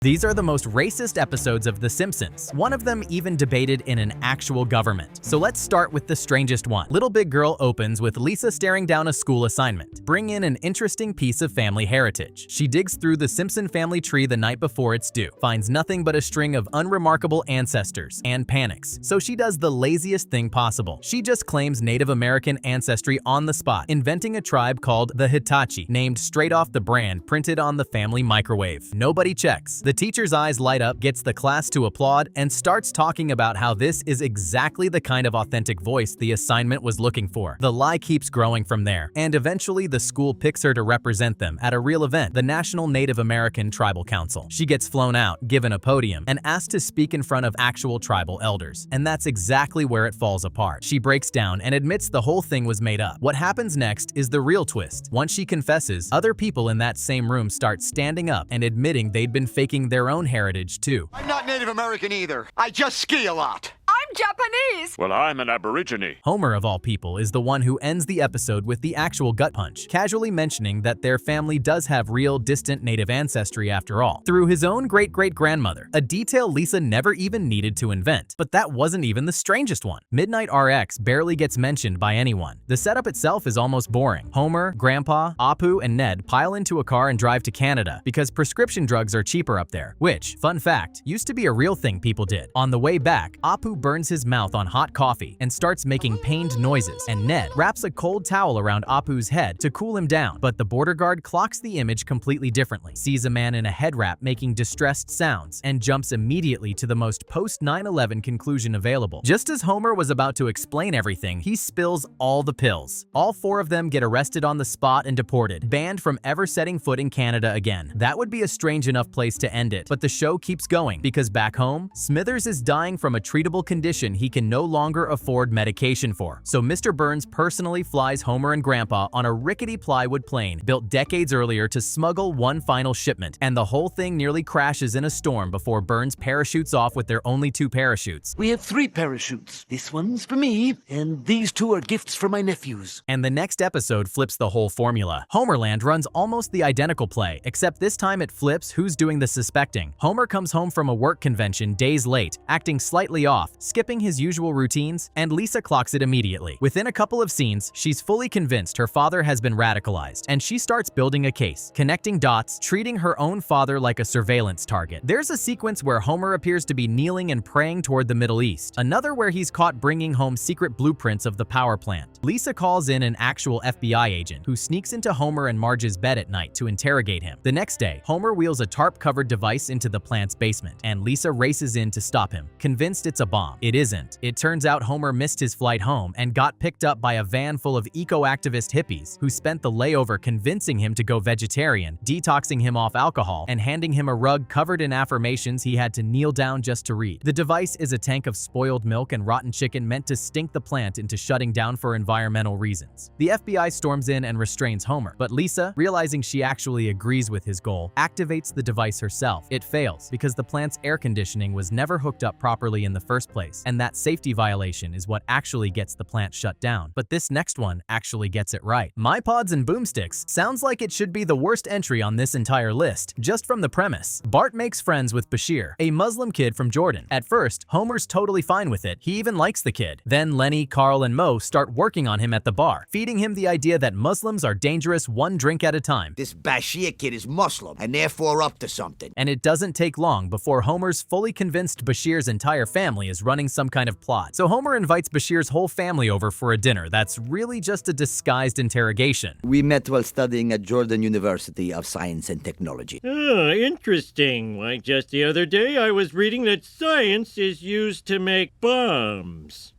These are the most racist episodes of The Simpsons, one of them even debated in an actual government. So let's start with the strangest one. Little Big Girl opens with Lisa staring down a school assignment. Bring in an interesting piece of family heritage. She digs through the Simpson family tree the night before it's due, finds nothing but a string of unremarkable ancestors, and panics. So she does the laziest thing possible. She just claims Native American ancestry on the spot, inventing a tribe called the Hitachi, named straight off the brand printed on the family microwave. Nobody checks. The teacher's eyes light up, gets the class to applaud, and starts talking about how this is exactly the kind of authentic voice the assignment was looking for. The lie keeps growing from there, and eventually the school picks her to represent them at a real event, the National Native American Tribal Council. She gets flown out, given a podium, and asked to speak in front of actual tribal elders. And that's exactly where it falls apart. She breaks down and admits the whole thing was made up. What happens next is the real twist. Once she confesses, other people in that same room start standing up and admitting they'd been faking their own heritage too. I'm not Native American either. I just ski a lot. I'm Japanese! Well, I'm an Aborigine. Homer, of all people, is the one who ends the episode with the actual gut punch, casually mentioning that their family does have real, distant native ancestry after all, through his own great-great-grandmother, a detail Lisa never even needed to invent. But that wasn't even the strangest one. Midnight RX barely gets mentioned by anyone. The setup itself is almost boring. Homer, Grandpa, Apu, and Ned pile into a car and drive to Canada because prescription drugs are cheaper up there, which, fun fact, used to be a real thing people did. On the way back, Apu burns his mouth on hot coffee and starts making pained noises, and Ned wraps a cold towel around Apu's head to cool him down. But the border guard clocks the image completely differently, sees a man in a head wrap making distressed sounds, and jumps immediately to the most post-9/11 conclusion available. Just as Homer was about to explain everything, he spills all the pills. All four of them get arrested on the spot and deported, banned from ever setting foot in Canada again. That would be a strange enough place to end it, but the show keeps going because back home, Smithers is dying from a treatable condition he can no longer afford medication for. So Mr. Burns personally flies Homer and Grandpa on a rickety plywood plane built decades earlier to smuggle one final shipment, and the whole thing nearly crashes in a storm before Burns parachutes off with their only two parachutes. We have 3 parachutes. This one's for me, and these 2 are gifts for my nephews. And the next episode flips the whole formula. Homerland runs almost the identical play, except this time it flips who's doing the suspecting. Homer comes home from a work convention days late, acting slightly off, skipping his usual routines, and Lisa clocks it immediately. Within a couple of scenes, she's fully convinced her father has been radicalized, and she starts building a case, connecting dots, treating her own father like a surveillance target. There's a sequence where Homer appears to be kneeling and praying toward the Middle East, another where he's caught bringing home secret blueprints of the power plant. Lisa calls in an actual FBI agent who sneaks into Homer and Marge's bed at night to interrogate him. The next day, Homer wheels a tarp-covered device into the plant's basement, and Lisa races in to stop him, convinced it's a bomb. It isn't. It turns out Homer missed his flight home and got picked up by a van full of eco-activist hippies who spent the layover convincing him to go vegetarian, detoxing him off alcohol, and handing him a rug covered in affirmations he had to kneel down just to read. The device is a tank of spoiled milk and rotten chicken meant to stink the plant into shutting down for environmental reasons. The FBI storms in and restrains Homer, but Lisa, realizing she actually agrees with his goal, activates the device herself. It fails because the plant's air conditioning was never hooked up properly in the first place, and that safety violation is what actually gets the plant shut down. But this next one actually gets it right. MyPods and Boomsticks sounds like it should be the worst entry on this entire list, just from the premise. Bart makes friends with Bashir, a Muslim kid from Jordan. At first, Homer's totally fine with it. He even likes the kid. Then Lenny, Carl, and Mo start working on him at the bar, feeding him the idea that Muslims are dangerous one drink at a time. This Bashir kid is Muslim and therefore up to something. And it doesn't take long before Homer's fully convinced Bashir's entire family is running some kind of plot. So Homer invites Bashir's whole family over for a dinner that's really just a disguised interrogation. We met while studying at Jordan University of Science and Technology. Oh, interesting. Why, just the other day I was reading that science is used to make bombs.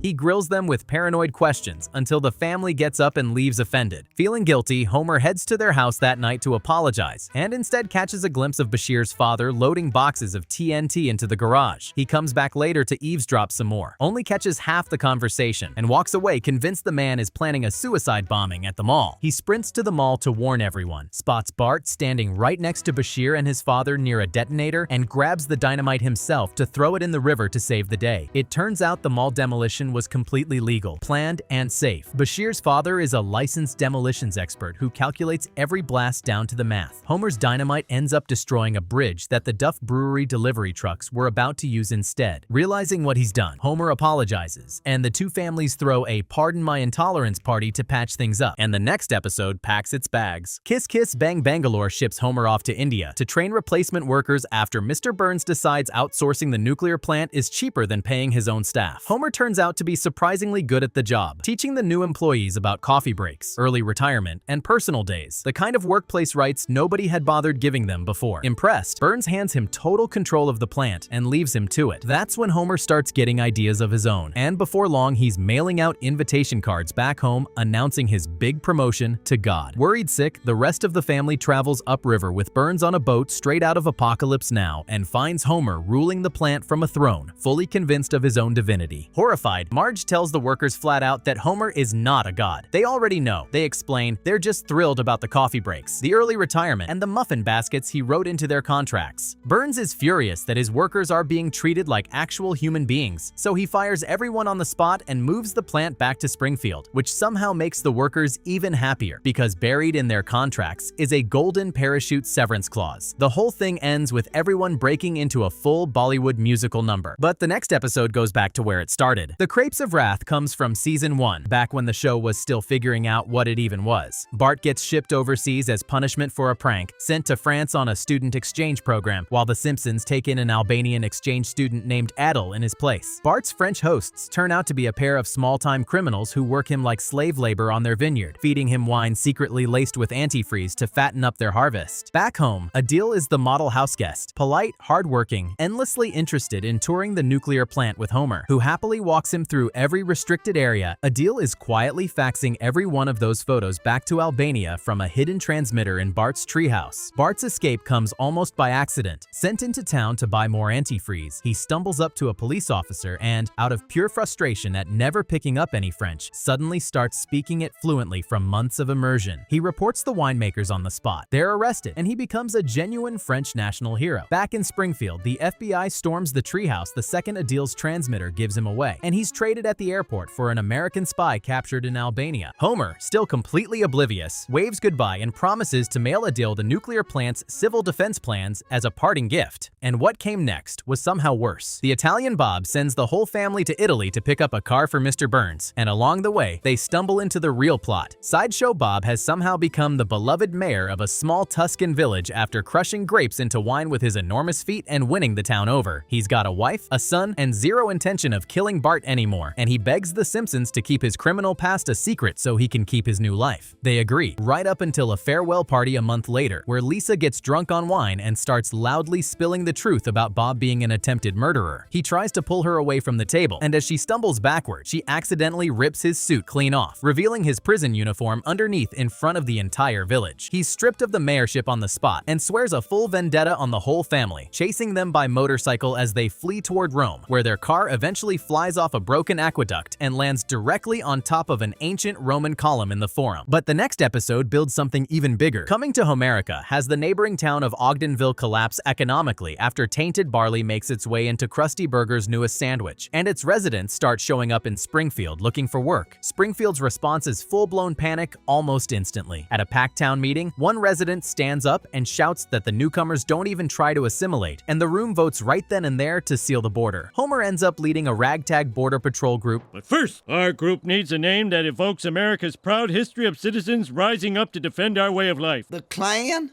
He grills them with paranoid questions until the family gets up and leaves offended. Feeling guilty, Homer heads to their house that night to apologize, and instead catches a glimpse of Bashir's father loading boxes of TNT into the garage. He comes back later to eavesdrop some more, only catches half the conversation, and walks away convinced the man is planning a suicide bombing at the mall. He sprints to the mall to warn everyone, spots Bart standing right next to Bashir and his father near a detonator, and grabs the dynamite himself to throw it in the river to save the day. It turns out the mall demolition was completely legal, planned, and safe. Bashir's father is a licensed demolitions expert who calculates every blast down to the math. Homer's dynamite ends up destroying a bridge that the Duff Brewery delivery trucks were about to use instead. Realizing what he's done, Homer apologizes, and the two families throw a pardon my intolerance party to patch things up, and the next episode packs its bags. Kiss Kiss Bang Bangalore ships Homer off to India to train replacement workers after Mr. Burns decides outsourcing the nuclear plant is cheaper than paying his own staff. Homer turns out to be surprisingly good at the job, teaching the new employees about coffee breaks, early retirement, and personal days, the kind of workplace rights nobody had bothered giving them before. Impressed, Burns hands him total control of the plant and leaves him to it. That's when Homer starts getting ideas of his own, and before long he's mailing out invitation cards back home announcing his big promotion to God. Worried sick, the rest of the family travels upriver with Burns on a boat straight out of Apocalypse Now and finds Homer ruling the plant from a throne, fully convinced of his own divinity. Horrified, Marge tells the workers flat out that Homer is not a god. They already know. They explain they're just thrilled about the coffee breaks, the early retirement, and the muffin baskets he wrote into their contracts. Burns is furious that his workers are being treated like actual human beings, so he fires everyone on the spot and moves the plant back to Springfield, which somehow makes the workers even happier because buried in their contracts is a golden parachute severance clause. The whole thing ends with everyone breaking into a full Bollywood musical number. But the next episode goes back to where it started. The Crepes of Wrath comes from season 1, back when the show was still figuring out what it even was. Bart gets shipped overseas as punishment for a prank, sent to France on a student exchange program, while the Simpsons take in an Albanian exchange student named Adel in his place. Bart's French hosts turn out to be a pair of small-time criminals who work him like slave labor on their vineyard, feeding him wine secretly laced with antifreeze to fatten up their harvest. Back home, Adil is the model houseguest, polite, hardworking, endlessly interested in touring the nuclear plant with Homer, who happily walks him through every restricted area. Adil is quietly faxing every one of those photos back to Albania from a hidden transmitter in Bart's treehouse. Bart's escape comes almost by accident. Sent into town to buy more antifreeze, he stumbles up to a police officer and, out of pure frustration at never picking up any French, suddenly starts speaking it fluently from months of immersion. He reports the winemakers on the spot. They're arrested, and he becomes a genuine French national hero. Back in Springfield, the FBI storms the treehouse the second Adil's transmitter gives him away, and he's traded at the airport for an American spy captured in Albania. Homer, still completely oblivious, waves goodbye and promises to mail Adil the nuclear plant's civil defense plans as a parting gift. And what came next was somehow worse. The Italian Bob sends the whole family to Italy to pick up a car for Mr. Burns, and along the way, they stumble into the real plot. Sideshow Bob has somehow become the beloved mayor of a small Tuscan village after crushing grapes into wine with his enormous feet and winning the town over. He's got a wife, a son, and zero intention of killing Bart anymore, and he begs the Simpsons to keep his criminal past a secret so he can keep his new life. They agree, right up until a farewell party a month later, where Lisa gets drunk on wine and starts loudly spilling the truth about Bob being an attempted murderer. He tries to pull her away from the table, and as she stumbles backward, she accidentally rips his suit clean off, revealing his prison uniform underneath in front of the entire village. He's stripped of the mayorship on the spot and swears a full vendetta on the whole family, chasing them by motorcycle as they flee toward Rome, where their car eventually flies off a broken aqueduct and lands directly on top of an ancient Roman column in the Forum. But the next episode builds something even bigger. Coming to Homerica has the neighboring town of Ogdenville collapse economically after tainted barley makes its way into Krusty Burger's newest sandwich, and its residents start showing up in Springfield looking for work. Springfield's response is full-blown panic almost instantly. At a packed town meeting, one resident stands up and shouts that the newcomers don't even try to assimilate, and the room votes right then and there to seal the border. Homer ends up leading a ragtag border patrol group. But first, our group needs a name that evokes America's proud history of citizens rising up to defend our way of life. The Klan?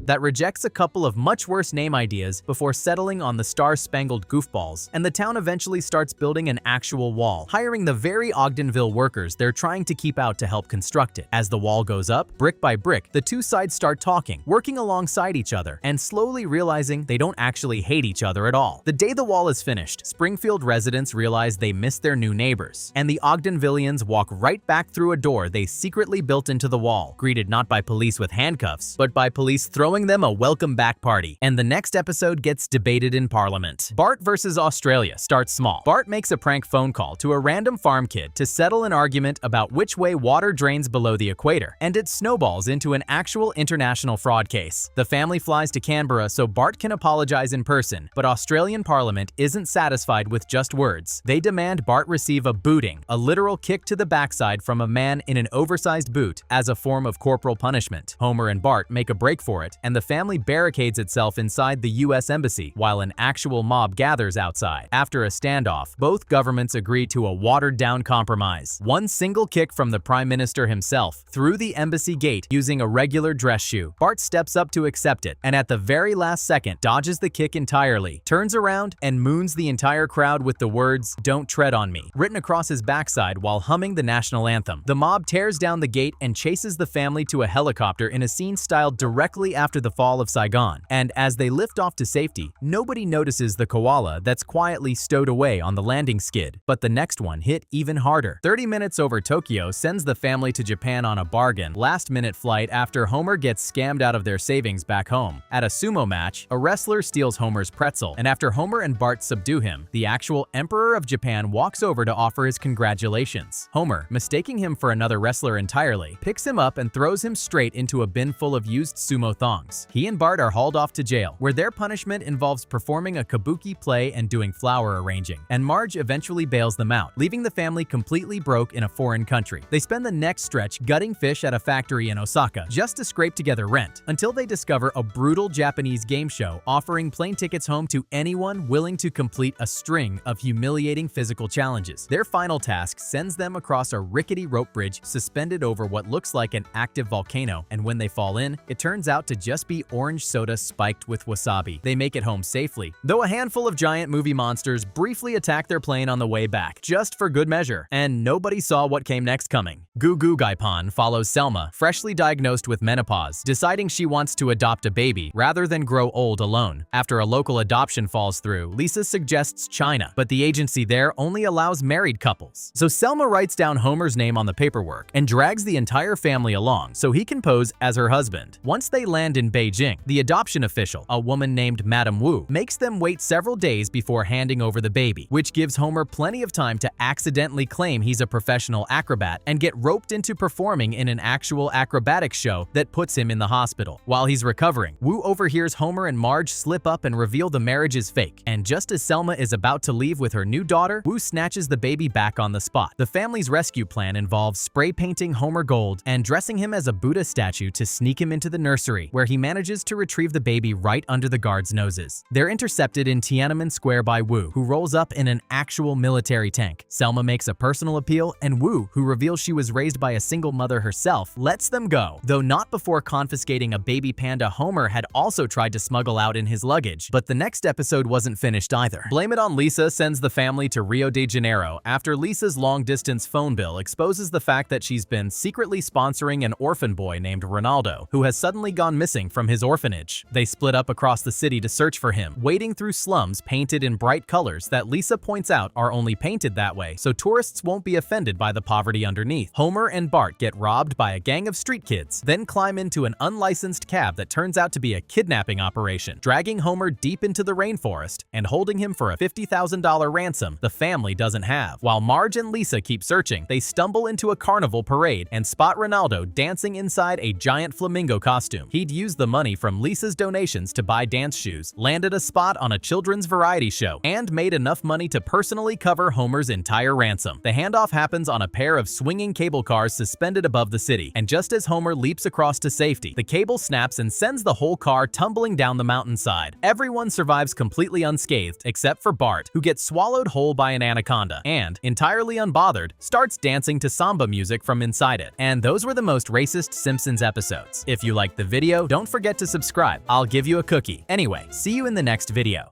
That rejects a couple of much worse name ideas before settling on the Star-Spangled Goofballs, and the town eventually starts building an actual wall, hiring the very Ogdenville workers they're trying to keep out to help construct it. As the wall goes up, brick by brick, the two sides start talking, working alongside each other, and slowly realizing they don't actually hate each other at all. The day the wall is finished, Springfield residents realize they miss their new neighbors, and the Ogdenvillians walk right back through a door they secretly built into the wall, greeted not by police with handcuffs, but by police throwing throwing them a welcome back party, and the next episode gets debated in Parliament. Bart versus Australia starts small. Bart makes a prank phone call to a random farm kid to settle an argument about which way water drains below the equator, and it snowballs into an actual international fraud case. The family flies to Canberra so Bart can apologize in person, but Australian Parliament isn't satisfied with just words. They demand Bart receive a booting, a literal kick to the backside from a man in an oversized boot, as a form of corporal punishment. Homer and Bart make a break for it, and the family barricades itself inside the US Embassy while an actual mob gathers outside. After a standoff, both governments agree to a watered-down compromise. One single kick from the Prime Minister himself through the embassy gate using a regular dress shoe. Bart steps up to accept it, and at the very last second dodges the kick entirely, turns around, and moons the entire crowd with the words, "Don't tread on me," written across his backside while humming the national anthem. The mob tears down the gate and chases the family to a helicopter in a scene styled directly after the fall of Saigon. And as they lift off to safety, nobody notices the koala that's quietly stowed away on the landing skid. But the next one hit even harder. 30 Minutes Over Tokyo sends the family to Japan on a bargain, last-minute flight after Homer gets scammed out of their savings back home. At a sumo match, a wrestler steals Homer's pretzel, and after Homer and Bart subdue him, the actual Emperor of Japan walks over to offer his congratulations. Homer, mistaking him for another wrestler entirely, picks him up and throws him straight into a bin full of used sumo thongs. He and Bart are hauled off to jail, where their punishment involves performing a kabuki play and doing flower arranging, and Marge eventually bails them out, leaving the family completely broke in a foreign country. They spend the next stretch gutting fish at a factory in Osaka just to scrape together rent, until they discover a brutal Japanese game show offering plane tickets home to anyone willing to complete a string of humiliating physical challenges. Their final task sends them across a rickety rope bridge suspended over what looks like an active volcano, and when they fall in, it turns out to just be orange soda spiked with wasabi. They make it home safely, though a handful of giant movie monsters briefly attack their plane on the way back, just for good measure, and nobody saw what came next coming. Goo Goo Gai Pan follows Selma, freshly diagnosed with menopause, deciding she wants to adopt a baby rather than grow old alone. After a local adoption falls through, Lisa suggests China, but the agency there only allows married couples. So Selma writes down Homer's name on the paperwork and drags the entire family along so he can pose as her husband. Once they land in Beijing, the adoption official, a woman named Madame Wu, makes them wait several days before handing over the baby, which gives Homer plenty of time to accidentally claim he's a professional acrobat and get roped into performing in an actual acrobatics show that puts him in the hospital. While he's recovering, Wu overhears Homer and Marge slip up and reveal the marriage is fake, and just as Selma is about to leave with her new daughter, Wu snatches the baby back on the spot. The family's rescue plan involves spray painting Homer gold and dressing him as a Buddha statue to sneak him into the nursery, where he manages to retrieve the baby right under the guards' noses. They're intercepted in Tiananmen Square by Wu, who rolls up in an actual military tank. Selma makes a personal appeal, and Wu, who reveals she was raised by a single mother herself, lets them go, though not before confiscating a baby panda Homer had also tried to smuggle out in his luggage. But the next episode wasn't finished either. Blame It on Lisa sends the family to Rio de Janeiro after Lisa's long-distance phone bill exposes the fact that she's been secretly sponsoring an orphan boy named Ronaldo, who has suddenly gone missing from his orphanage. They split up across the city to search for him, wading through slums painted in bright colors that Lisa points out are only painted that way so tourists won't be offended by the poverty underneath. Homer and Bart get robbed by a gang of street kids, then climb into an unlicensed cab that turns out to be a kidnapping operation, dragging Homer deep into the rainforest and holding him for a $50,000 ransom the family doesn't have. While Marge and Lisa keep searching, they stumble into a carnival parade and spot Ronaldo dancing inside a giant flamingo costume. He'd used the money from Lisa's donations to buy dance shoes, landed a spot on a children's variety show, and made enough money to personally cover Homer's entire ransom. The handoff happens on a pair of swinging cable cars suspended above the city, and just as Homer leaps across to safety, the cable snaps and sends the whole car tumbling down the mountainside. Everyone survives completely unscathed except for Bart, who gets swallowed whole by an anaconda and, entirely unbothered, starts dancing to samba music from inside it. And those were the most racist Simpsons episodes. If you liked the video, don't forget to subscribe. I'll give you a cookie. Anyway, see you in the next video.